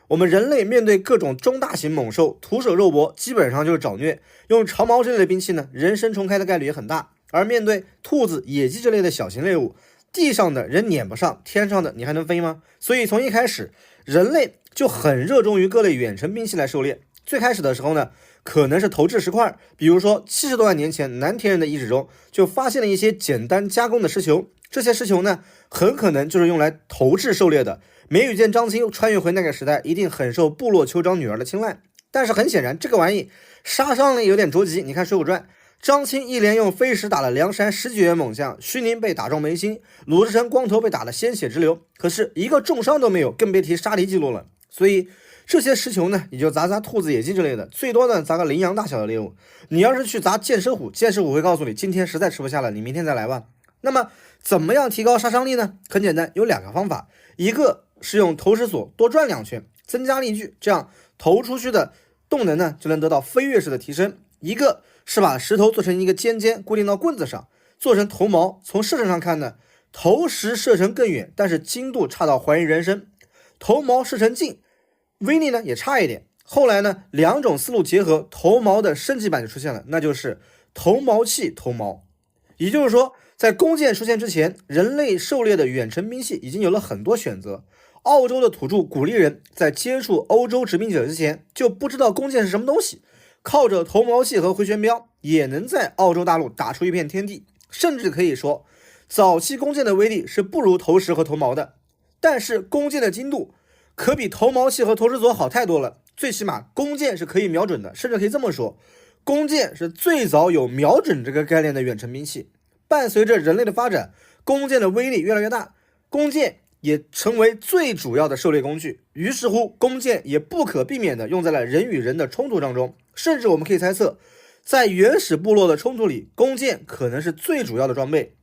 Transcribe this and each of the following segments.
我们人类面对各种中大型猛兽，徒手肉搏基本上就是找虐。用长矛之类的兵器呢，人身重开的概率也很大。而面对兔子、野鸡这类的小型猎物，地上的人撵不上，天上的你还能飞吗？所以从一开始，人类就很热衷于各类远程兵器来狩猎。最开始的时候呢，可能是投掷石块，比如说70多万年前南田人的遗址中就发现了一些简单加工的石球，这些石球呢，很可能就是用来投掷狩猎的。梅雨见张青穿越回那个时代，一定很受部落酋长女儿的青睐。但是很显然，这个玩意杀伤力有点着急。你看《水浒传》，张青一连用飞石打了梁山10几员猛将，虚宁被打中眉心，鲁智深、光头被打得鲜血直流，可是一个重伤都没有，更别提杀敌记录了。所以这些石球呢，也就砸兔子、野鸡之类的，最多呢砸个羚羊大小的猎物。你要是去砸剑蛇虎，剑蛇虎会告诉你，今天实在吃不下了，你明天再来吧。那么怎么样提高杀伤力呢？很简单，有2个方法，一个是用投石索多转2圈，增加力矩，这样投出去的动能呢就能得到飞跃式的提升。一个是把石头做成一个尖尖，固定到棍子上，做成头锚。从射程上看呢，投石射程更远，但是精度差到怀疑人生。头锚射程近，威力呢也差一点。后来呢，2种思路结合，头锚的升级版就出现了，那就是头锚器头锚。也就是说，在弓箭出现之前，人类狩猎的远程兵器已经有了很多选择。澳洲的土著古利人在接触欧洲殖民者之前就不知道弓箭是什么东西，靠着头锚器和回旋镖也能在澳洲大陆打出一片天地。甚至可以说，早期弓箭的威力是不如投石和头锚的，但是弓箭的精度可比头锚器和投石索好太多了。最起码弓箭是可以瞄准的，甚至可以这么说，弓箭是最早有瞄准这个概念的远程兵器。伴随着人类的发展，弓箭的威力越来越大，弓箭也成为最主要的狩猎工具。于是乎，弓箭也不可避免地用在了人与人的冲突当中。甚至我们可以猜测，在原始部落的冲突里，弓箭可能是最主要的装备。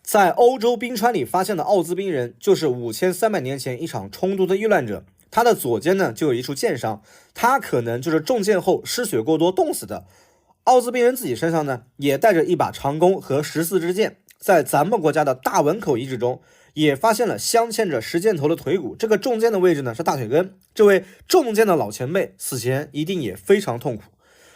在欧洲冰川里发现的奥兹冰人，就是5300年前一场冲突的遇难者。他的左肩呢就有一处箭伤，他可能就是中箭后失血过多冻死的。奥兹冰人自己身上呢也带着一把长弓和14支箭。在咱们国家的大汶口遗址中也发现了镶嵌着10箭头的腿骨，这个中箭的位置呢是大腿根。这位中箭的老前辈死前一定也非常痛苦。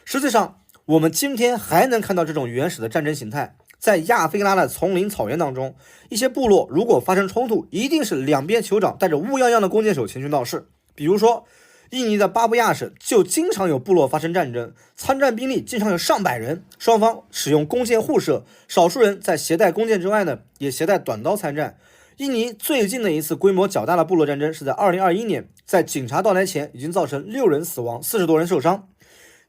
实际上我们今天还能看到这种原始的战争形态。在亚非拉的丛林草原当中，一些部落如果发生冲突，一定是两边酋长带着乌泱泱的弓箭手前去闹事。比如说印尼的巴布亚省就经常有部落发生战争，参战兵力经常有上百人，双方使用弓箭互射，少数人在携带弓箭之外呢，也携带短刀参战。印尼最近的一次规模较大的部落战争是在2021年，在警察到来前已经造成6人死亡，40多人受伤。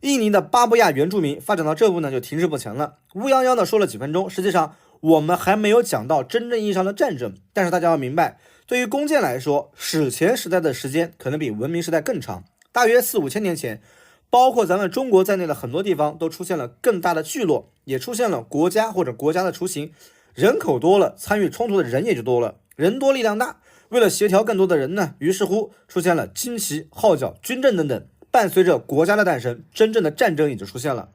印尼的巴布亚原住民发展到这步呢，就停滞不前了，乌泱泱的说了几分钟，实际上我们还没有讲到真正意义上的战争。但是大家要明白，对于弓箭来说，史前时代的时间可能比文明时代更长，大约4、5千年前，包括咱们中国在内的很多地方都出现了更大的聚落，也出现了国家或者国家的雏形。人口多了，参与冲突的人也就多了，人多力量大，为了协调更多的人呢，于是乎出现了旌旗、号角、军政等等。伴随着国家的诞生，真正的战争也就出现了。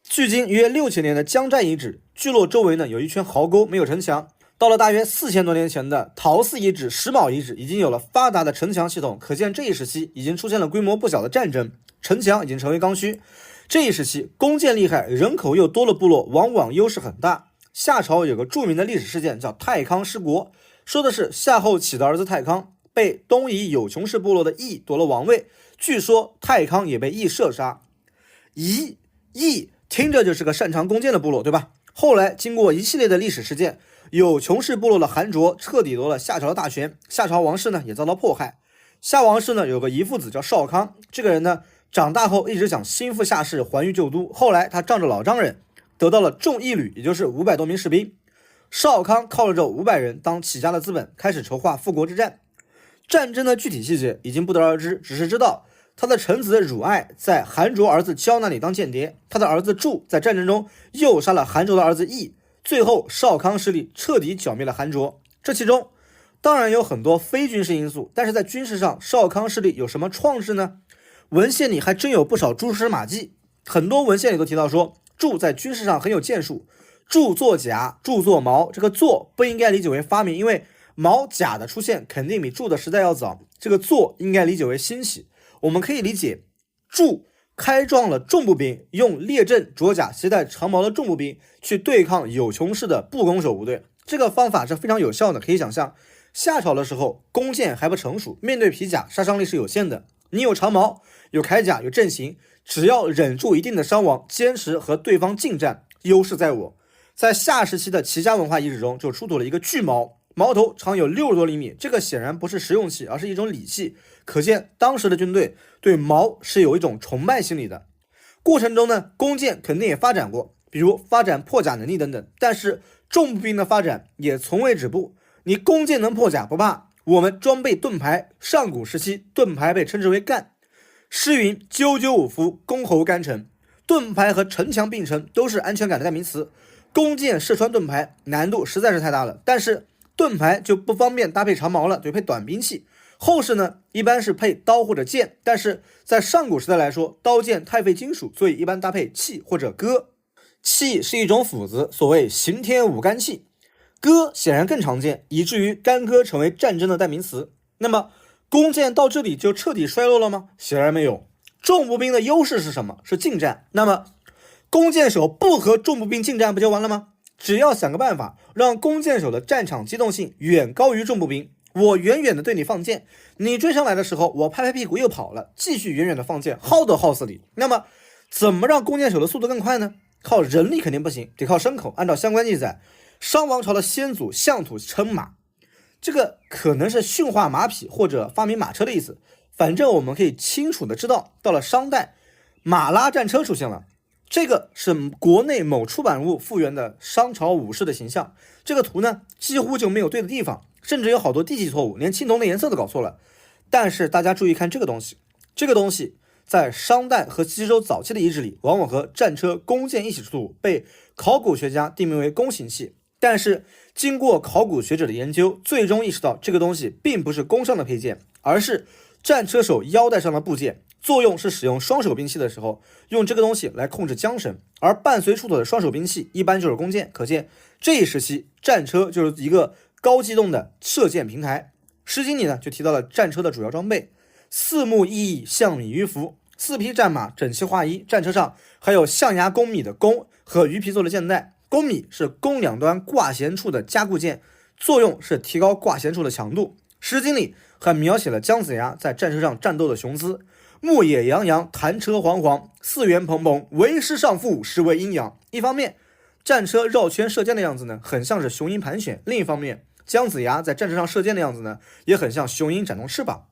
距今约6000年的江寨遗址聚落周围呢有一圈壕沟，没有城墙。到了大约4000多年前的陶寺遗址、石卯遗址已经有了发达的城墙系统，可见这一时期已经出现了规模不小的战争，城墙已经成为刚需。这一时期弓箭厉害，人口又多的部落往往优势很大。夏朝有个著名的历史事件叫太康失国，说的是夏后启的儿子太康被东夷有穷氏部落的羿夺了王位，据说太康也被羿射杀。羿听着就是个擅长弓箭的部落，对吧？后来经过一系列的历史事件，有穷氏部落的韩卓彻底夺了夏朝的大权，夏朝王室呢也遭到迫害。夏王室呢有个遗父子叫少康，这个人呢长大后一直想心腹夏氏还于旧都，后来他仗着老丈人得到了众议旅，也就是500多名士兵。少康靠着这500人当起家的资本，开始筹划复国之战。战争的具体细节已经不得而知，只是知道他的臣子汝爱在韩卓儿子焦那里当间谍，他的儿子祝在战争中又杀了韩卓的儿子羿，最后少康势力彻底剿灭了韩卓。这其中当然有很多非军事因素，但是在军事上少康势力有什么创制呢？文献里还真有不少蛛丝马迹，很多文献里都提到说祝在军事上很有建树。祝作甲，祝作矛，这个作不应该理解为发明，因为矛甲的出现肯定比柱的时代要早，这个坐应该理解为欣喜。我们可以理解柱开创了重步兵，用列阵着甲携带长矛的重步兵去对抗有穷氏的步弓手部队，这个方法是非常有效的。可以想象夏朝的时候弓箭还不成熟，面对皮甲杀伤力是有限的，你有长矛有铠甲有阵型，只要忍住一定的伤亡，坚持和对方近战，优势在我。在夏时期的齐家文化遗址中就出土了一个巨矛，矛头长有60多厘米，这个显然不是实用器，而是一种礼器，可见当时的军队对矛是有一种崇拜心理的。过程中呢，弓箭肯定也发展过，比如发展破甲能力等等，但是重步兵的发展也从未止步。你弓箭能破甲不怕，我们装备盾牌，上古时期盾牌被称之为干。诗云赳赳武夫，公侯干城。盾牌和城墙并称都是安全感的代名词，弓箭射穿盾牌难度实在是太大了，但是盾牌就不方便搭配长矛了，得配短兵器。后世呢一般是配刀或者剑，但是在上古时代来说，刀剑太费金属，所以一般搭配器或者戈。器是一种斧子，所谓刑天五干器。戈显然更常见，以至于干戈成为战争的代名词。那么弓箭到这里就彻底衰落了吗？显然没有。重步兵的优势是什么？是近战。那么弓箭手不和重步兵近战不就完了吗？只要想个办法，让弓箭手的战场机动性远高于重步兵。我远远的对你放箭，你追上来的时候，我拍拍屁股又跑了，继续远远的放箭，耗都耗死你。那么怎么让弓箭手的速度更快呢？靠人力肯定不行，得靠牲口。按照相关记载，商王朝的先祖相土称马，这个可能是驯化马匹或者发明马车的意思。反正我们可以清楚的知道，到了商代，马拉战车出现了。这个是国内某出版物复原的商朝武士的形象。这个图呢，几乎就没有对的地方，甚至有好多地基错误，连青铜的颜色都搞错了。但是大家注意看这个东西，这个东西在商代和西周早期的遗址里，往往和战车、弓箭一起出土，被考古学家定名为弓形器。但是经过考古学者的研究，最终意识到这个东西并不是弓上的配件，而是战车手腰带上的部件，作用是使用双手兵器的时候用这个东西来控制缰绳，而伴随出土的双手兵器一般就是弓箭。可见这一时期战车就是一个高机动的射箭平台。诗经里呢就提到了战车的主要装备：四目熠熠，象米鱼服。4匹战马整齐划一，战车上还有象牙弓米的弓和鱼皮做的箭带。弓米是弓两端挂弦处的加固件，作用是提高挂弦处的强度。诗经里还描写了姜子牙在战车上战斗的雄姿，牧野洋洋，弹车煌煌，四原蓬蓬，为师上父，实为阴阳。一方面，战车绕圈射箭的样子呢，很像是雄鹰盘旋；另一方面，姜子牙在战车上射箭的样子呢，也很像雄鹰展动翅膀。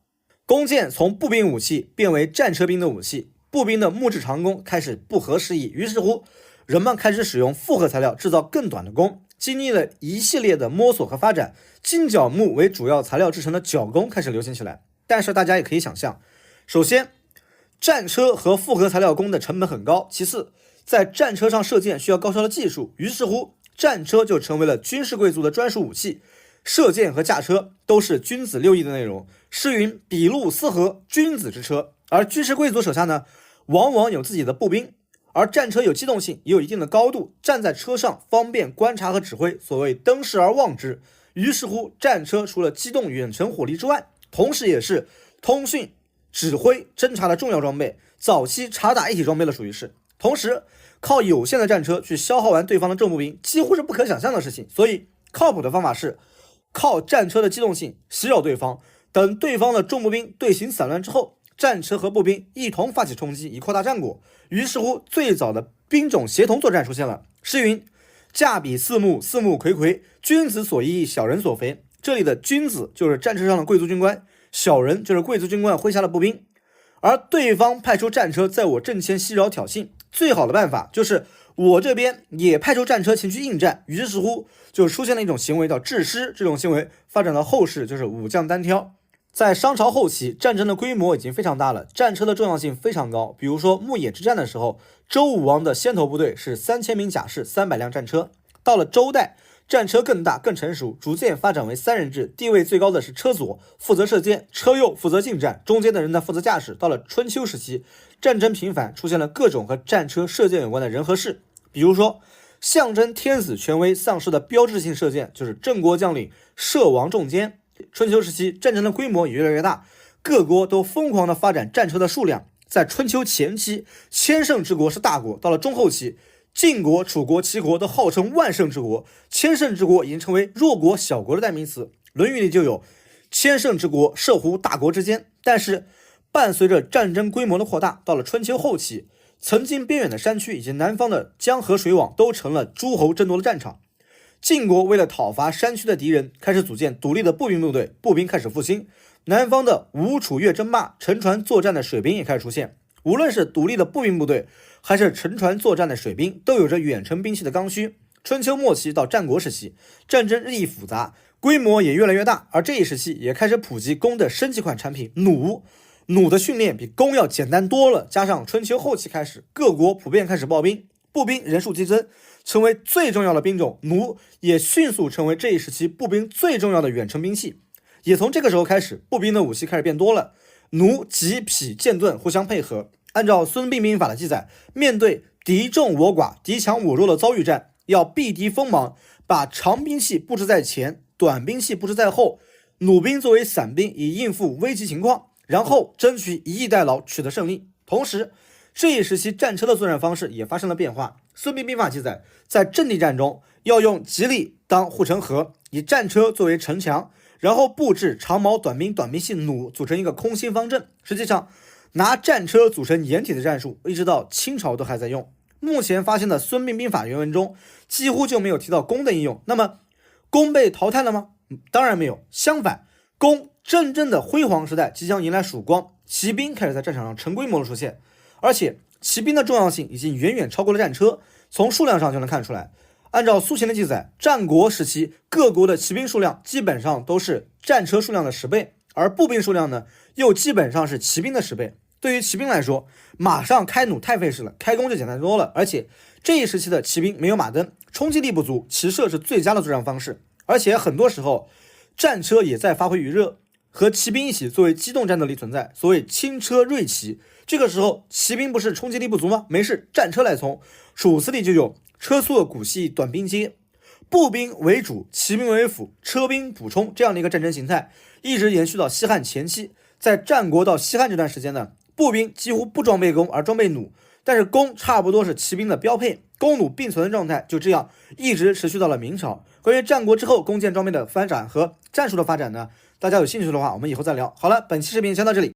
弓箭从步兵武器变为战车兵的武器，步兵的木质长弓开始不合时宜，于是乎人们开始使用复合材料制造更短的弓。经历了一系列的摸索和发展，金角木为主要材料制成的角弓开始流行起来。但是大家也可以想象，首先战车和复合材料弓的成本很高，其次在战车上射箭需要高超的技术，于是乎战车就成为了军事贵族的专属武器。射箭和驾车都是君子六艺的内容，诗云比路斯合，君子之车。而军事贵族手下呢，往往有自己的步兵，而战车有机动性，也有一定的高度，站在车上方便观察和指挥，所谓登势而望之。于是乎战车除了机动远程火力之外，同时也是通讯、指挥、侦察的重要装备，早期察打一体装备的属于是。同时靠有限的战车去消耗完对方的重步兵，几乎是不可想象的事情。所以靠谱的方法是靠战车的机动性袭扰对方，等对方的重步兵队形散乱之后，战车和步兵一同发起冲击，以扩大战果。于是乎最早的兵种协同作战出现了。诗云驾比四目，四目睽睽，君子所依，小人所肥。这里的君子就是战车上的贵族军官，小人就是贵族军官麾下的步兵。而对方派出战车在我阵前袭扰挑衅，最好的办法就是我这边也派出战车前去应战。于是乎就出现了一种行为叫制师，这种行为发展到后世就是武将单挑。在商朝后期，战争的规模已经非常大了，战车的重要性非常高。比如说牧野之战的时候，周武王的先头部队是3000名甲士，300辆战车。到了周代，战车更大更成熟，逐渐发展为3人制，地位最高的是车左，负责射箭，车右负责近战，中间的人呢负责驾驶。到了春秋时期，战争频繁，出现了各种和战车射箭有关的人和事。比如说象征天子权威丧失的标志性射箭就是郑国将领射王仲坚。春秋时期，战争的规模也越来越大，各国都疯狂的发展战车的数量。在春秋前期，千乘之国是大国；到了中后期，晋国、楚国、齐国都号称万乘之国，千乘之国已经成为弱国小国的代名词。《论语》里就有千乘之国，射乎大国之间。但是，伴随着战争规模的扩大，到了春秋后期，曾经边远的山区以及南方的江河水网都成了诸侯争夺的战场。晋国为了讨伐山区的敌人，开始组建独立的步兵部队，步兵开始复兴。南方的吴楚越争霸，沉船作战的水兵也开始出现。无论是独立的步兵部队，还是沉船作战的水兵，都有着远程兵器的刚需。春秋末期到战国时期，战争日益复杂，规模也越来越大，而这一时期也开始普及弓的升级款产品弩。弩的训练比弓要简单多了，加上春秋后期开始，各国普遍开始报兵，步兵人数激增，成为最重要的兵种，弩也迅速成为这一时期步兵最重要的远程兵器。也从这个时候开始，步兵的武器开始变多了，弩、戟、匹、剑盾互相配合。按照《孙膑兵法》的记载，面对敌众我寡、敌强我弱的遭遇战，要避敌锋芒，把长兵器布置在前，短兵器布置在后，弩兵作为伞兵，以应付危急情况，然后争取以逸待劳，取得胜利。同时，这一时期战车的作战方式也发生了变化。《孙膑兵法》记载，在阵地战中要用吉利当护城河，以战车作为城墙，然后布置长矛、短兵、短兵器、弩，组成一个空心方阵。实际上，拿战车组成掩体的战术，一直到清朝都还在用。目前发现的《孙膑兵法》原文中，几乎就没有提到弓的应用。那么，弓被淘汰了吗？当然没有。相反，弓真正的辉煌时代即将迎来曙光，骑兵开始在战场上成规模的出现，而且骑兵的重要性已经远远超过了战车，从数量上就能看出来。按照苏秦的记载，战国时期各国的骑兵数量基本上都是战车数量的10倍，而步兵数量呢，又基本上是骑兵的10倍。对于骑兵来说，马上开弩太费事了，开弓就简单多了。而且这一时期的骑兵没有马灯，冲击力不足，骑射是最佳的作战方式。而且很多时候，战车也在发挥余热，和骑兵一起作为机动战斗力存在。所谓轻车锐骑，这个时候骑兵不是冲击力不足吗？没事，战车来冲。楚辞里就有车速鼓隙，短兵接，步兵为主，骑兵为辅，车兵补充这样的一个战争形态，一直延续到西汉前期。在战国到西汉这段时间呢，步兵几乎不装备弓，而装备弩，但是弓差不多是骑兵的标配，弓弩并存的状态就这样一直持续到了明朝。关于战国之后弓箭装备的发展和战术的发展呢，大家有兴趣的话，我们以后再聊。好了，本期视频先到这里。